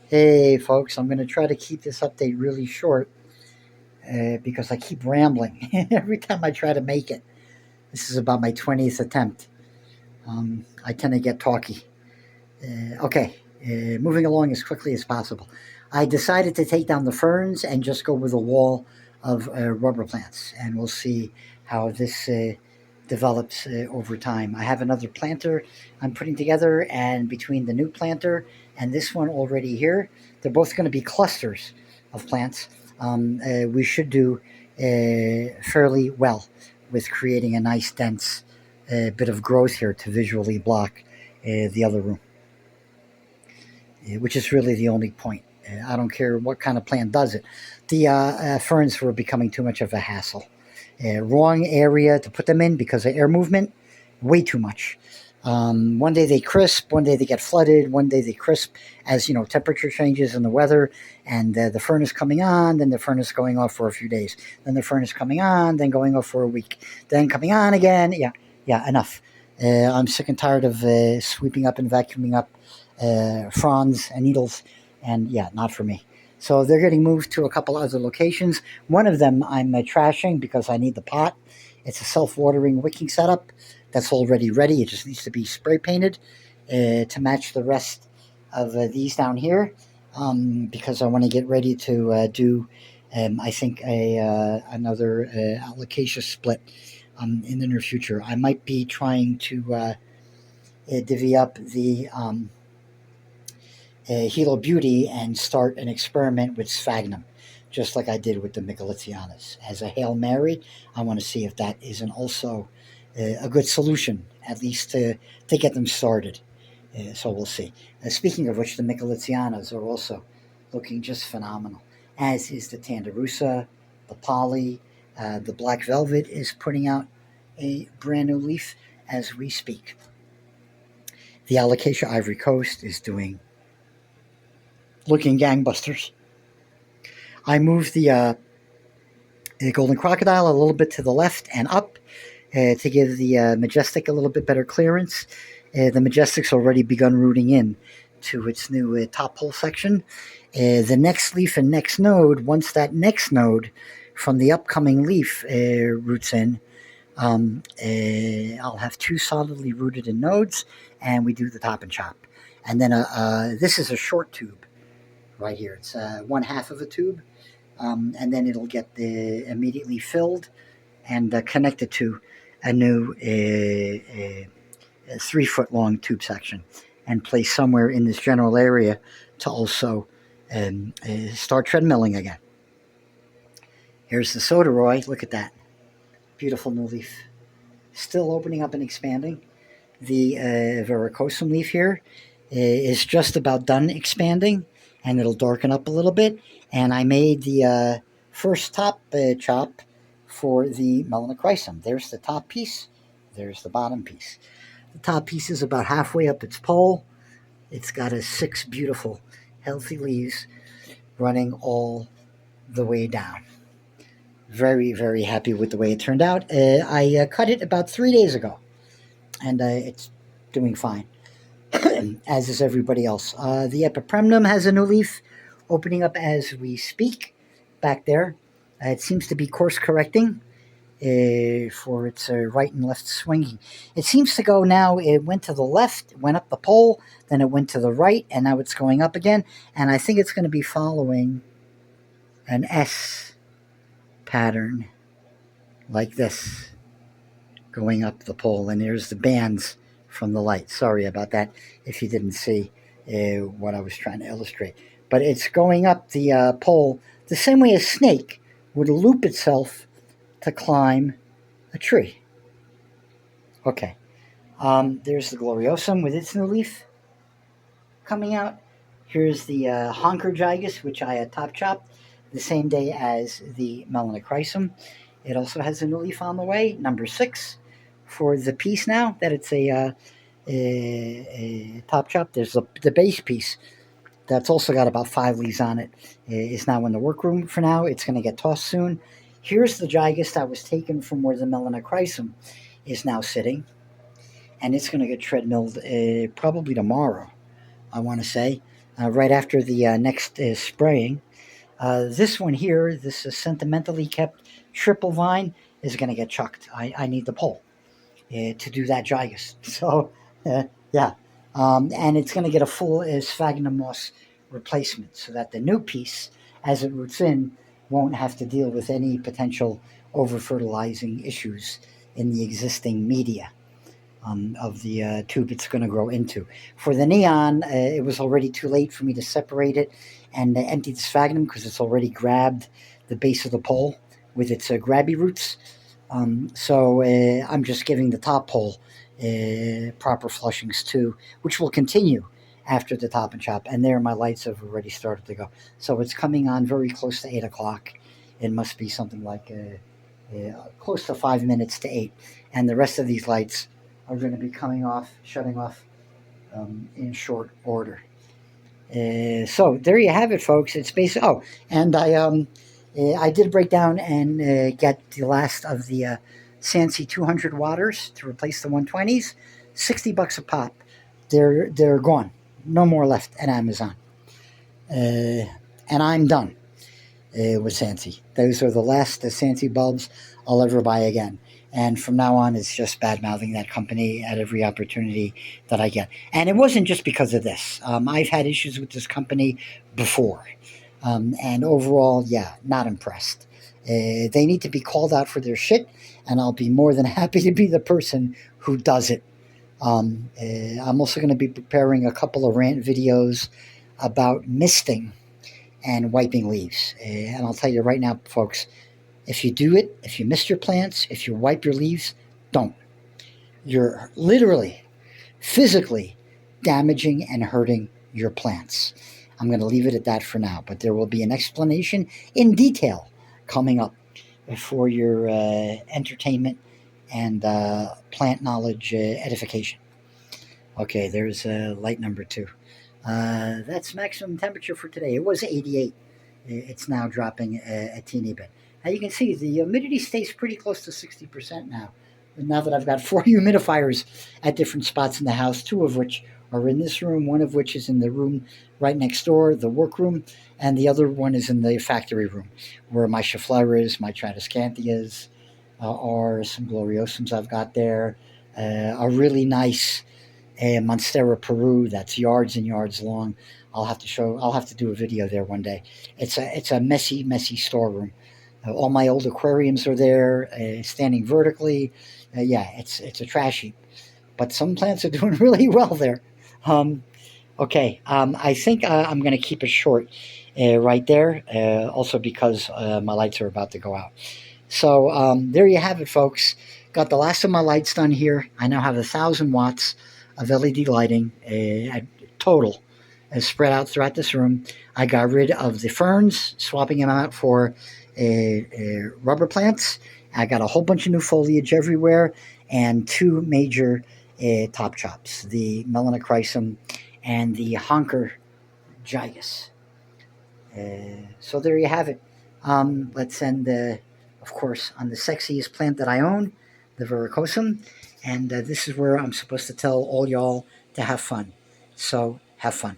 Hey, folks, I'm going to try to keep this update really short because I keep rambling every time I try to make it. This is about my 20th attempt. I tend to get talky. Moving along as quickly as possible. I decided to take down the ferns and just go with a wall of rubber plants, and we'll see how this develops over time. I have another planter I'm putting together, and between the new planter and this one already here, they're both going to be clusters of plants. We should do fairly well with creating a nice, dense bit of growth here to visually block the other room, which is really the only point. I don't care what kind of plant does it. The ferns were becoming too much of a hassle. Wrong area to put them in because of air movement, way too much. One day they crisp, one day they get flooded, one day they crisp as temperature changes in the weather, and the furnace coming on, then the furnace going off for a few days, then the furnace coming on, then going off for a week, then coming on again. Yeah, enough. I'm sick and tired of sweeping up and vacuuming up fronds and needles, and yeah, not for me. So they're getting moved to a couple other locations. One of them I'm trashing because I need the pot. It's a self-watering wicking setup that's already ready. It just needs to be spray painted to match the rest of these down here, because I want to get ready to do, I think, another alocasia split in the near future. I might be trying to divvy up the Hilo Beauty and start an experiment with sphagnum, just like I did with the Michelitianas. As a Hail Mary, I want to see if that isn't also a good solution, at least to get them started. So we'll see. Speaking of which, the Michelitianas are also looking just phenomenal, as is the Tanderusa, the Polly. The Black Velvet is putting out a brand new leaf as we speak. The Alocasia Ivory Coast is looking gangbusters. I moved the Golden Crocodile a little bit to the left and up to give the Majestic a little bit better clearance. The Majestic's already begun rooting in to its new top pole section. The next leaf and next node, once that next node from the upcoming leaf roots in, I'll have two solidly rooted in nodes, and we do the top and chop. And then this is a short tube right here. It's one half of a tube, and then it'll get immediately filled and connected to a new 3 foot long tube section and placed somewhere in this general area to also start treadmilling again. Here's the Soderoy. Look at that. Beautiful new leaf. Still opening up and expanding. The Varicosum leaf here is just about done expanding, and it'll darken up a little bit. And I made the first top chop for the melanochrysum. There's the top piece. There's the bottom piece. The top piece is about halfway up its pole. It's got 6 beautiful, healthy leaves running all the way down. Very, very happy with the way it turned out. I cut it about 3 days ago, and it's doing fine, as is everybody else. The Epipremnum has a new leaf opening up as we speak back there. It seems to be course correcting for its right and left swinging. It seems to go now, it went to the left, went up the pole, then it went to the right, and now it's going up again. And I think it's going to be following an S pattern like this, going up the pole. And there's the bands from the light. Sorry about that if you didn't see what I was trying to illustrate. But it's going up the pole the same way a snake would loop itself to climb a tree. Okay. There's the Gloriosum with its new leaf coming out. Here's the Honkergygus, which I had top chopped the same day as the melanochrysum. It also has a new leaf on the way, number 6 for the piece now that it's a top chop. There's the base piece that's also got about 5 leaves on it. Is now in the workroom for now. It's going to get tossed soon. Here's the Gigas that was taken from where the melanochrysum is now sitting, and it's going to get treadmilled probably tomorrow, I want to say. right after the next spraying. This one here, this is sentimentally kept triple vine, is going to get chucked. I need the pole to do that gigas. So, yeah. And it's going to get a full sphagnum moss replacement so that the new piece, as it roots in, won't have to deal with any potential over fertilizing issues in the existing media of the tube it's going to grow into. For the neon, it was already too late for me to separate it and empty the sphagnum because it's already grabbed the base of the pole with its grabby roots. So I'm just giving the top pole proper flushings too, which will continue after the top and chop. And there, my lights have already started to go. So it's coming on very close to 8 o'clock. It must be something like close to 5 minutes to 8. And the rest of these lights are going to be coming off, shutting off in short order. So there you have it, folks. It's basically. Oh, and I did break down and get the last of the Sansi 200 watters to replace the 120s. $60 a pop. They're gone. No more left at Amazon. And I'm done with Sansi. Those are the last Sansi bulbs I'll ever buy again. And from now on, it's just bad mouthing that company at every opportunity that I get. And it wasn't just because of this. I've had issues with this company before. And overall, yeah, not impressed. They need to be called out for their shit, and I'll be more than happy to be the person who does it. I'm also going to be preparing a couple of rant videos about misting and wiping leaves. And I'll tell you right now, folks, if you do it, if you mist your plants, if you wipe your leaves, don't. You're literally, physically damaging and hurting your plants. I'm going to leave it at that for now, but there will be an explanation in detail coming up for your entertainment and plant knowledge edification. Okay, there's light number 2. That's maximum temperature for today. It was 88. It's now dropping a teeny bit. Now you can see the humidity stays pretty close to 60% now. And now that I've got 4 humidifiers at different spots in the house, 2 of which are in this room, 1 of which is in the room right next door, the workroom, and the other one is in the factory room, where my Scheffleras, my Tradescantias are, some Gloriosums I've got there, a really nice Monstera Peru that's yards and yards long. I'll have to do a video there one day. It's a messy storeroom. All my old aquariums are there, standing vertically. Yeah, it's a trash heap. But some plants are doing really well there. Okay, I think I'm going to keep it short right there, also because my lights are about to go out. So there you have it, folks. Got the last of my lights done here. I now have 1,000 watts of LED lighting total spread out throughout this room. I got rid of the ferns, swapping them out for rubber plants. I got a whole bunch of new foliage everywhere and 2 major top chops, the melanochrysum and the honker gigas. So there you have it. Let's end, of course, on the sexiest plant that I own, the verrucosum. And this is where I'm supposed to tell all y'all to have fun. So have fun.